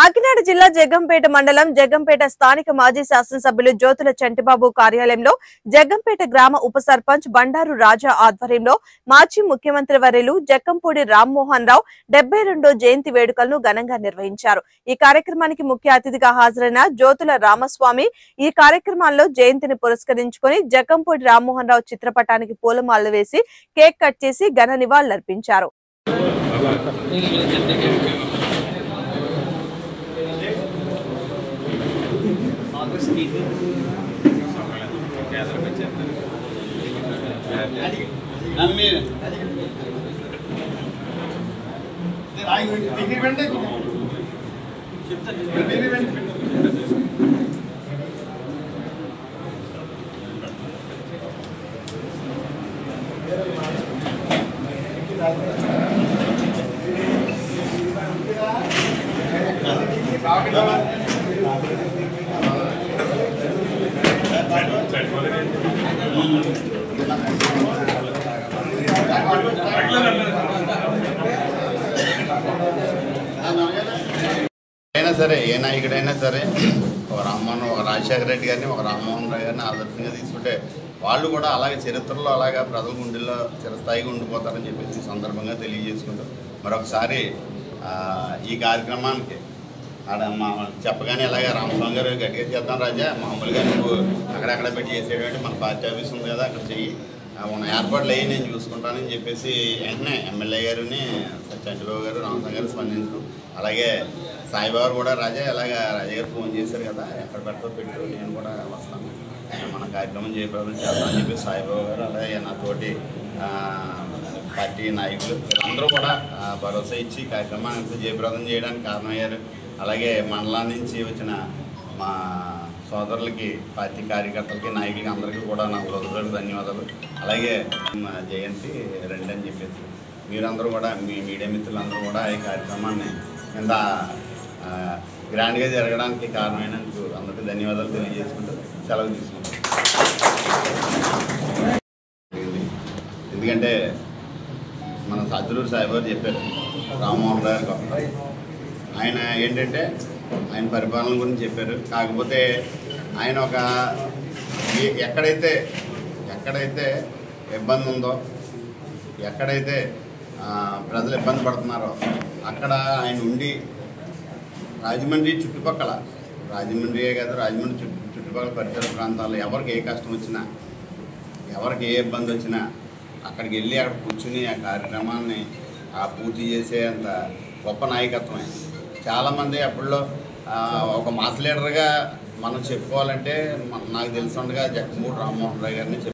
కాకినాడ జిల్లా జగ్గంపేట మండలం జగ్గంపేట స్థానిక మాజీ శాసనసభ్యులు జ్యోతుల చంటిబాబు కార్యాలయంలో జగ్గంపేట గ్రామ ఉప సర్పంచ్ బండారు రాజా ఆధ్వర్యంలో మాజీ ముఖ్యమంత్రి వర్యులు జక్కంపూడి రామ్మోహన్ రావు 72వ జయంతి వేడుకలను ఘనంగా నిర్వహించారు। ఈ కార్యక్రమానికి ముఖ్య అతిథిగా హాజరైన జ్యోతుల రామస్వామి ఈ కార్యక్రమాల్లో జయంతిని పురస్కరించుకొని జక్కంపూడి రామ్మోహన్ రావు చిత్రపటానికి పూలమాలలు వేసి కేక్ కట్ చేసి ఘన నివాళులర్పించారు। అయినా సరే ఏ నాయకుడైనా సరే ఒక రాజశేఖర రెడ్డి గారిని ఒక రామ్మోహన్ రావు గారిని ఆదర్శంగా తీసుకుంటే వాళ్ళు కూడా అలాగే చరిత్రలో అలాగా ప్రజల గుండెల్లో చిరస్థాయిగా ఉండిపోతారని చెప్పేసి ఈ సందర్భంగా తెలియజేసుకుంటూ మరొకసారి ఈ కార్యక్రమానికి చెప్పగానే అలాగే రామస్వామి గారు గట్టిగా చేద్దాం రాజా, మామూలుగా నువ్వు అక్కడక్కడ పెట్టి చేసేటువంటి మన పార్టీ ఆఫీస్ ఉంది కదా అక్కడ చెయ్యి, ఉన్న ఏర్పాట్లు అయ్యి నేను చూసుకుంటానని చెప్పేసి వెంటనే ఎమ్మెల్యే గారిని చంద్రబాబు గారు రామస్వామి గారు స్పందించడం, అలాగే సాయిబాబు కూడా రాజా రాజా గారు ఫోన్ చేశారు కదా ఎక్కడ పెట్టు నేను కూడా వస్తాను మన కార్యక్రమం జయప్రదం చేద్దామని చెప్పి సాయిబాబు గారు అలాగే నాతోటి పార్టీ నాయకులు అందరూ కూడా భరోసా ఇచ్చి కార్యక్రమాన్ని జయప్రదం చేయడానికి కారణమయ్యారు। అలాగే మండలం నుంచి వచ్చిన మా సోదరులకి పార్టీ కార్యకర్తలకి నాయకులకి అందరికీ కూడా నా హృదయపూర్వక ధన్యవాదాలు। అలాగే జయంతి రండి అని చెప్పేసి మీరందరూ కూడా మీ మీడియా మిత్రులందరూ కూడా ఈ కార్యక్రమాన్ని ఇంత గ్రాండ్గా జరగడానికి కారణమైనందుకు అందరికీ ధన్యవాదాలు తెలియజేసుకుంటూ సెలవు తీసుకుంటాం। ఎందుకంటే మన సజ్జలూరు సాయిబాబు చెప్పారు రామ్మోహన్ రావు గారు, ఆయన ఏంటంటే ఆయన పరిపాలన గురించి చెప్పారు। కాకపోతే ఆయన ఒక ఎక్కడైతే ఇబ్బంది ఉందో, ఎక్కడైతే ప్రజలు ఇబ్బంది పడుతున్నారో అక్కడ ఆయన ఉండి రాజమండ్రి చుట్టుపక్కల, రాజమండ్రియే కాదు రాజమండ్రి చుట్టుపక్కల పరిసర ప్రాంతాల్లో ఎవరికి ఏ కష్టం వచ్చినా, ఎవరికి ఏ ఇబ్బంది వచ్చినా అక్కడికి వెళ్ళి అక్కడ కూర్చుని ఆ కార్యక్రమాన్ని పూర్తి చేసేంత గొప్ప నాయకత్వమే। చాలామంది అప్పుడులో ఒక మాస్ లీడర్గా మనం చెప్పుకోవాలంటే నాకు తెలిసి ఉండగా జక్కంపూడి రామ్మోహన్ రావు గారిని